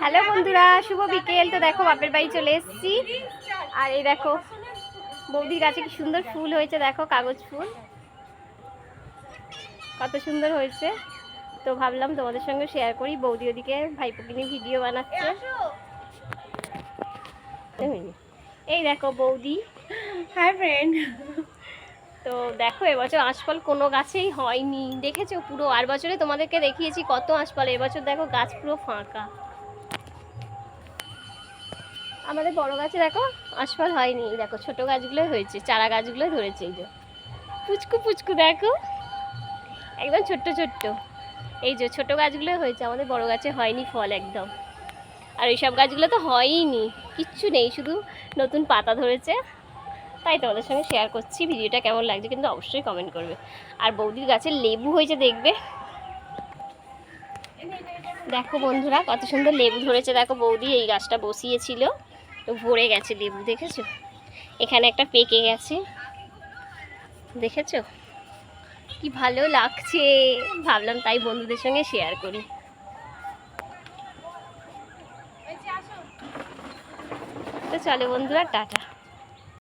Hello বন্ধুরা, শুভ বিকেল। তো দেখো বাপের বাড়ি চলে এসেছি। আর এই দেখো বৌদির গাছে কি সুন্দর ফুল হয়েছে, দেখো কাগজ ফুল কত সুন্দর হয়েছে। তো ভাবলাম তোমাদের সঙ্গে শেয়ার করি। বৌদি ওদিকে ভাইপোকে নিয়ে ভিডিও বানাচ্ছে। এই দেখো বৌদি। Hi friend. তো দেখো এবছর আঁশফল কোনো গাছেই হয়নি, দেখেছো পুরো। আর বছরে তোমাদেরকে দেখিয়েছি কত আঁশফল, এবছর দেখো গাছ পুরো ফাঁকা। আমাদের বড় গাছে দেখো আঁশফল হয়নি, দেখো ছোট গাছগুলোই হয়েছে, চারা গাছগুলোই ধরেছে। এই যে পুচকু পুচকু দেখো, একদম ছোট্ট ছোট্ট। এই যে ছোট গাছগুলোই হয়েছে, আমাদের বড় গাছে হয়নি ফল একদম। আর এইসব গাছগুলো তো হয়ইনি, কিচ্ছু নেই, শুধু নতুন পাতা ধরেছে। তাই তোমাদের সঙ্গে শেয়ার করছি। ভিডিওটা কেমন লাগছে কিন্তু অবশ্যই কমেন্ট করবে। আর বৌদির গাছে লেবু হয়েছে দেখবে, দেখো বন্ধুরা কত সুন্দর লেবু ধরেছে। দেখো বৌদি এই গাছটা বসিয়েছিল, তো ভরে গেছে লেবু, দেখেছো? এখানে একটা পেকে গেছে, দেখেছো কি ভালো লাগছে। ভাবলাম তাই বন্ধুদের সঙ্গে শেয়ার করি। তো চলো বন্ধুরা, টাটা।